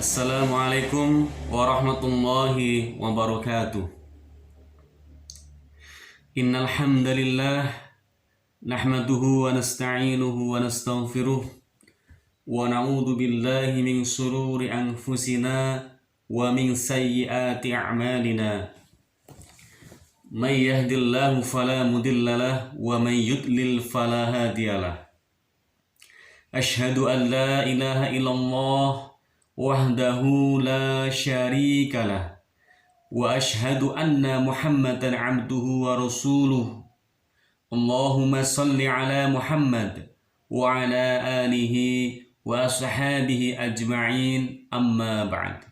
Assalamualaikum warahmatullahi wabarakatuh. Innal hamdalillah nahmaduhu wa nasta'inuhu wa nastaghfiruh wa na'udzu billahi min shururi anfusina wa min sayyiati a'malina. May yahdihillahu fala mudhillalah wa may yudlil fala hadiyalah. Asyhadu an la ilaha illallah wahdahu la syarikalah wa asyhadu anna Muhammadan abduhu wa rasuluh. Allahumma salli ala Muhammad wa ala alihi wa ashabihi ajma'in, amma ba'd.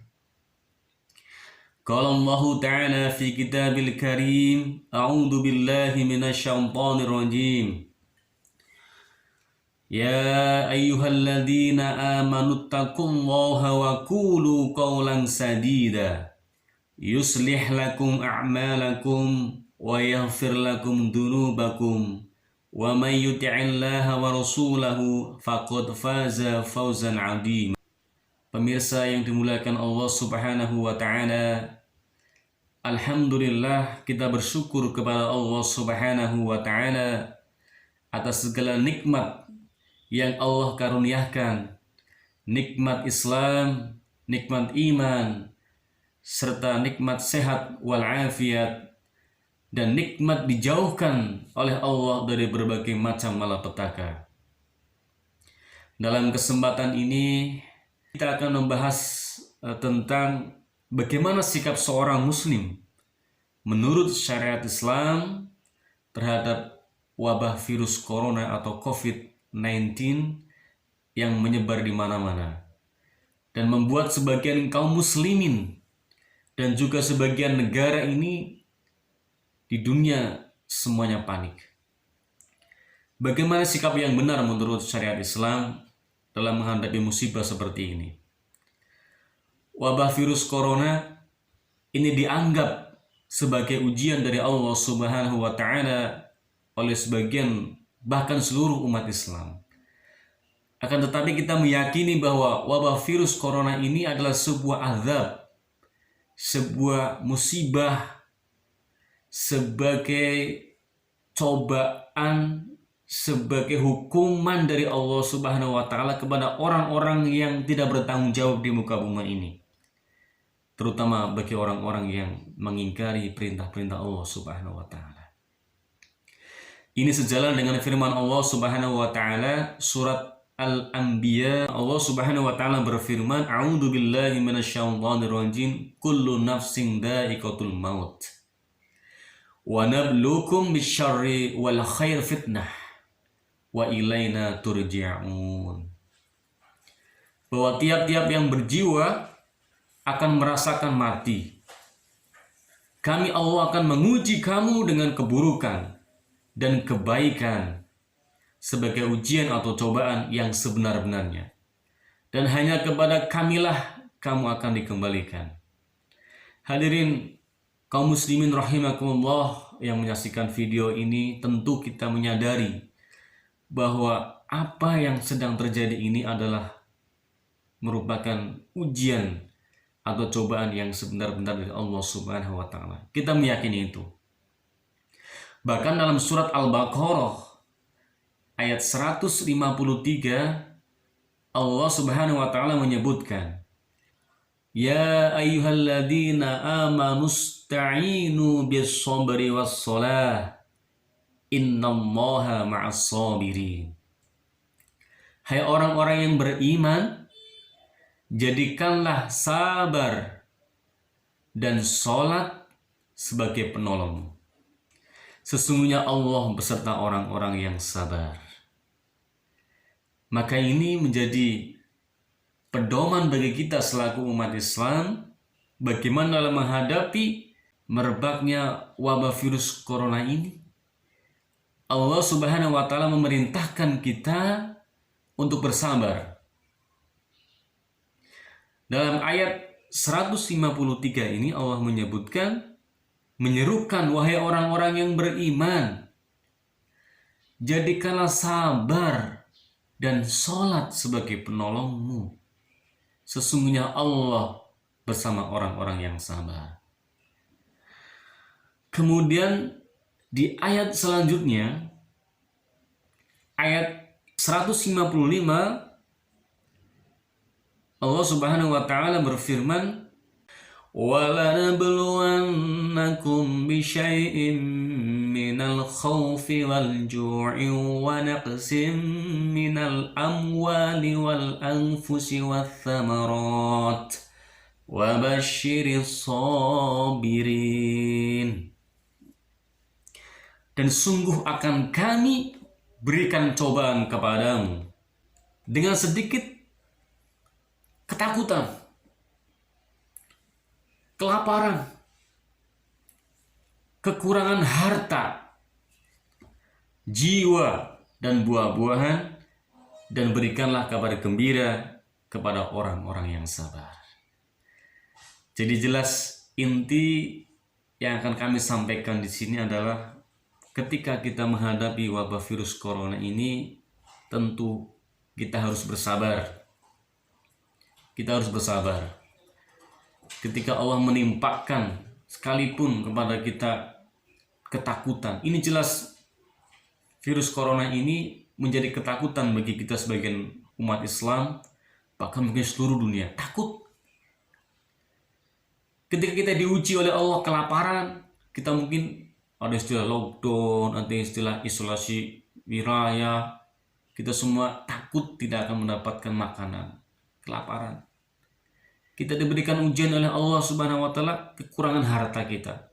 Qala Allah ta'ala fi kitabil karim, a'udzu billahi minasy syaithanir rajim. Ya ayyuhalladzina amanu taqullaha wa qulu qawlan sadida yuslih lakum a'malakum wa yaghfir lakum dhunubakum wa may yuti'illaha wa rasulahu faqad faza fawzan 'azima. Pemirsa yang dimuliakan Allah Subhanahu wa taala, alhamdulillah kita bersyukur kepada Allah Subhanahu wa taala atas segala nikmat yang Allah karuniakan, nikmat Islam, nikmat iman, serta nikmat sehat walafiat, dan nikmat dijauhkan oleh Allah dari berbagai macam malapetaka. Dalam kesempatan ini kita akan membahas tentang bagaimana sikap seorang muslim menurut syariat Islam terhadap wabah virus corona atau COVID-19 yang menyebar di mana-mana dan membuat sebagian kaum muslimin dan juga sebagian negara ini di dunia semuanya panik. Bagaimana sikap yang benar menurut syariat Islam dalam menghadapi musibah seperti ini? Wabah virus corona ini dianggap sebagai ujian dari Allah Subhanahu wa taala oleh sebagian bahkan seluruh umat Islam. Akan tetapi kita meyakini bahwa wabah virus corona ini adalah sebuah azab, sebuah musibah, sebagai cobaan, sebagai hukuman dari Allah Subhanahu wa taala kepada orang-orang yang tidak bertanggung jawab di muka bumi ini, terutama bagi orang-orang yang mengingkari perintah-perintah Allah Subhanahu wa taala. Ini sejalan dengan firman Allah Subhanahu wa taala surat Al-Anbiya. Allah Subhanahu wa taala berfirman, a'udzu billahi minasyaitonir rajim, kullu nafsin dha'iqatul maut wa nabluukum bisyarri wal khair fitnah wa ilaina turja'un. Bahwa tiap-tiap yang berjiwa akan merasakan mati. Kami Allah akan menguji kamu dengan keburukan dan kebaikan sebagai ujian atau cobaan yang sebenar-benarnya. Dan hanya kepada kamilah kamu akan dikembalikan. Hadirin kaum muslimin rahimakumullah yang menyaksikan video ini, tentu kita menyadari bahwa apa yang sedang terjadi ini adalah merupakan ujian atau cobaan yang sebenar-benar dari Allah Subhanahu wa taala. Kita meyakini itu. Bahkan dalam surat Al-Baqarah ayat 153 Allah Subhanahu wa taala menyebutkan, ya ayyuhalladzina amanu sta'inu bis-sabri was-shalah innallaha ma'as-sabirin. Hai orang-orang yang beriman, jadikanlah sabar dan sholat sebagai penolong. Sesungguhnya Allah beserta orang-orang yang sabar. Maka ini menjadi pedoman bagi kita selaku umat Islam, bagaimana dalam menghadapi merebaknya wabah virus corona ini. Allah Subhanahu wa taala memerintahkan kita untuk bersabar. Dalam ayat 153 ini Allah menyebutkan, menyerukan, wahai orang-orang yang beriman, jadikanlah sabar dan sholat sebagai penolongmu. Sesungguhnya Allah bersama orang-orang yang sabar. Kemudian di ayat selanjutnya, ayat 155, Allah Subhanahu wa taala berfirman, وَلَنَبْلُوَنَّكُمْ بِشَيْءٍ مِّنَ الْخَوْفِ وَالْجُوعِ وَنَقْصٍ مِّنَ الْأَمْوَالِ وَالْأَنفُسِ وَالثَّمَرَاتِ وَبَشِّرِ الصَّابِرِينَ. Dan sungguh akan kami berikan cobaan kepadamu dengan sedikit ketakutan, kelaparan, kekurangan harta, jiwa, dan buah-buahan, dan berikanlah kabar gembira kepada orang-orang yang sabar. Jadi jelas inti yang akan kami sampaikan di sini adalah ketika kita menghadapi wabah virus corona ini, tentu kita harus bersabar. Kita harus bersabar. Ketika Allah menimpakan sekalipun kepada kita ketakutan, ini jelas virus corona ini menjadi ketakutan bagi kita sebagian umat Islam, bahkan mungkin seluruh dunia takut. Ketika kita diuji oleh Allah kelaparan, kita mungkin ada istilah lockdown, ada istilah isolasi wilayah, kita semua takut tidak akan mendapatkan makanan, kelaparan. Kita diberikan ujian oleh Allah Subhanahu wa taala kekurangan harta kita.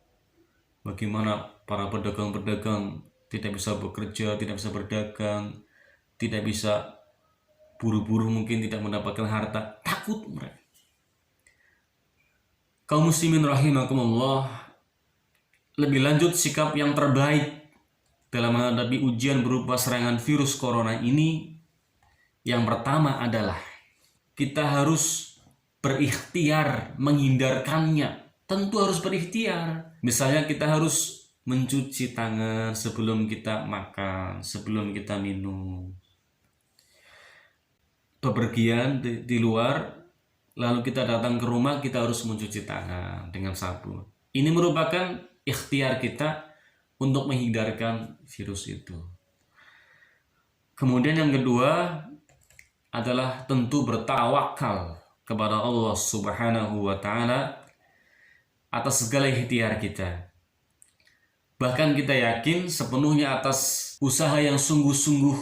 Bagaimana para pedagang-pedagang tidak bisa bekerja, tidak bisa berdagang, tidak bisa buru-buru, mungkin tidak mendapatkan harta, takut mereka. Kaum muslimin rahimakumullah, lebih lanjut sikap yang terbaik dalam menghadapi ujian berupa serangan virus corona ini, yang pertama adalah kita harus berikhtiar menghindarkannya. Tentu harus berikhtiar. Misalnya kita harus mencuci tangan sebelum kita makan, sebelum kita minum. Bepergian di luar, lalu kita datang ke rumah, kita harus mencuci tangan dengan sabun. Ini merupakan ikhtiar kita untuk menghindarkan virus itu. Kemudian yang kedua adalah tentu bertawakal kepada Allah Subhanahu wa taala atas segala ikhtiar kita. Bahkan kita yakin sepenuhnya atas usaha yang sungguh-sungguh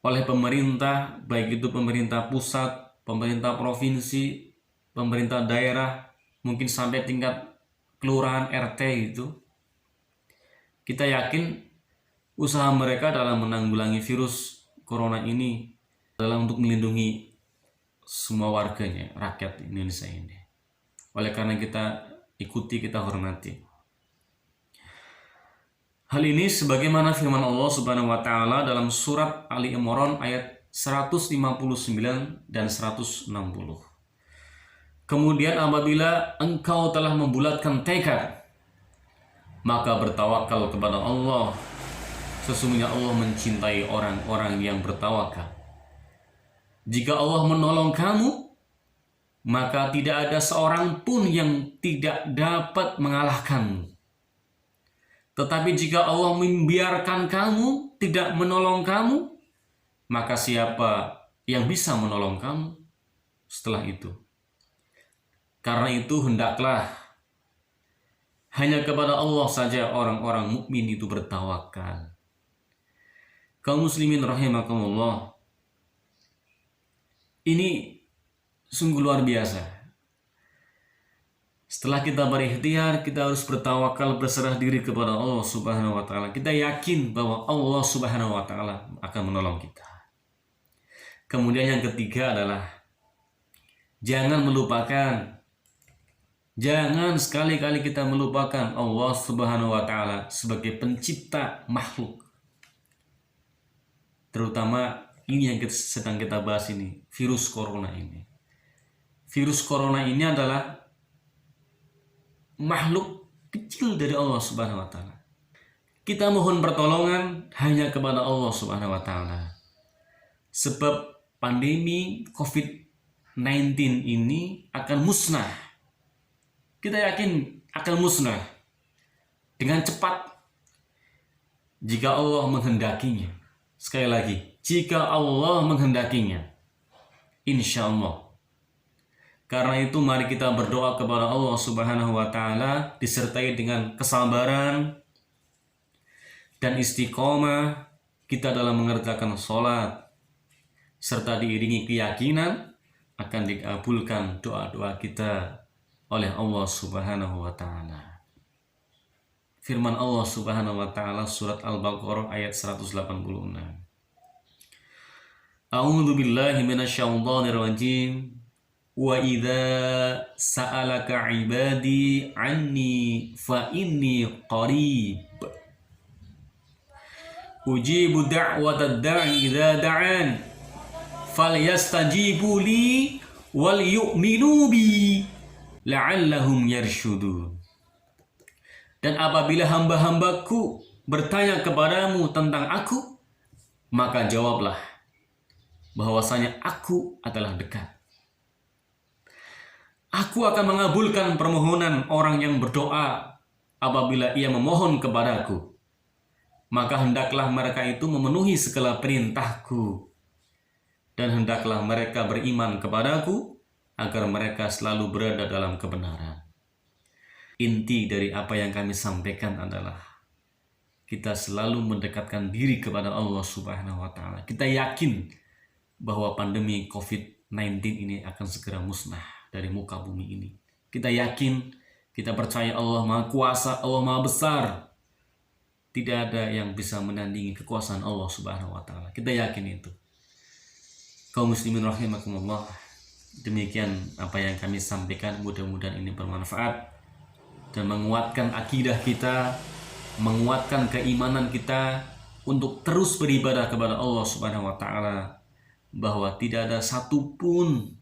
oleh pemerintah, baik itu pemerintah pusat, pemerintah provinsi, pemerintah daerah, mungkin sampai tingkat kelurahan RT itu. Kita yakin usaha mereka dalam menanggulangi virus corona ini adalah untuk melindungi semua warganya, rakyat Indonesia ini. Oleh karena kita ikuti, kita hormati. Hal ini sebagaimana firman Allah Subhanahu wa taala dalam surat Ali Imran ayat 159 dan 160. Kemudian apabila engkau telah membulatkan tekad, maka bertawakal kepada Allah. Sesungguhnya Allah mencintai orang-orang yang bertawakal. Jika Allah menolong kamu, maka tidak ada seorang pun yang tidak dapat mengalahkanmu. Tetapi jika Allah membiarkan kamu, tidak menolong kamu, maka siapa yang bisa menolong kamu setelah itu? Karena itu hendaklah hanya kepada Allah saja orang-orang mukmin itu bertawakal. Kaum muslimin rahimakumullah, ini sungguh luar biasa. Setelah kita berikhtiar, kita harus bertawakal, berserah diri kepada Allah Subhanahu wa taala. Kita yakin bahwa Allah Subhanahu wa taala akan menolong kita. Kemudian yang ketiga adalah jangan sekali-kali kita melupakan Allah Subhanahu wa taala sebagai pencipta makhluk. Terutama ini yang sedang kita bahas ini, virus corona ini. Virus corona ini adalah makhluk kecil dari Allah Subhanahu wa taala. Kita mohon pertolongan hanya kepada Allah Subhanahu wa taala. Sebab pandemi COVID-19 ini akan musnah. Kita yakin akan musnah dengan cepat jika Allah menghendakinya. Sekali lagi, jika Allah menghendakinya, insya Allah. Karena itu mari kita berdoa kepada Allah Subhanahu wa Ta'ala disertai dengan kesabaran dan istiqomah kita dalam mengerjakan sholat, serta diiringi keyakinan akan dikabulkan doa-doa kita oleh Allah Subhanahu wa Ta'ala. Firman Allah Subhanahu wa Ta'ala surat Al-Baqarah ayat 186. A'udzu billahi minasyaitonir rajim. Wa idza sa'alaka 'ibadi 'anni fa inni qarib. Ujibu da'watad da'i idza da'an. Falyastajibu li wal yu'minu bi la'allahum yarshudun. Dan apabila hamba-hambaku bertanya kepadamu tentang aku, maka jawablah bahwasanya aku adalah dekat. Aku akan mengabulkan permohonan orang yang berdoa apabila ia memohon kepadaku. Maka hendaklah mereka itu memenuhi segala perintahku. Dan hendaklah mereka beriman kepadaku agar mereka selalu berada dalam kebenaran. Inti dari apa yang kami sampaikan adalah kita selalu mendekatkan diri kepada Allah Subhanahu wa Ta'ala. Kita yakin bahwa pandemi COVID-19 ini akan segera musnah dari muka bumi ini. Kita yakin, kita percaya Allah Maha Kuasa, Allah Maha Besar. Tidak ada yang bisa menandingi kekuasaan Allah Subhanahu wa Ta'ala. Kita yakin itu. Kaum muslimin rahimakumullah. Demikian apa yang kami sampaikan, mudah-mudahan ini bermanfaat dan menguatkan akidah kita, menguatkan keimanan kita untuk terus beribadah kepada Allah Subhanahu wa Ta'ala, bahwa tidak ada satupun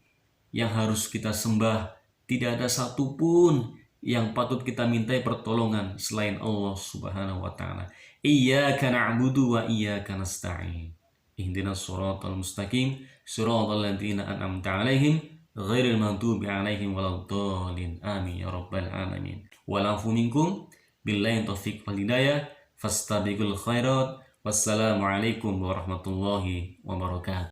yang harus kita sembah, tidak ada satupun yang patut kita mintai pertolongan selain Allah Subhanahu wa Ta'ala. Iyyaka na'budu wa iyyaka nasta'in. Ihdinas shiratal mustaqim, shiratal ladzina an'amta 'alaihim ghairil maghdubi 'alaihim waladdallin. Amin ya rabbal alamin. Walafu minkum billahi taufiq wal hidayah fastabiqul khairat. Wassalamualaikum warahmatullahi wabarakatuh.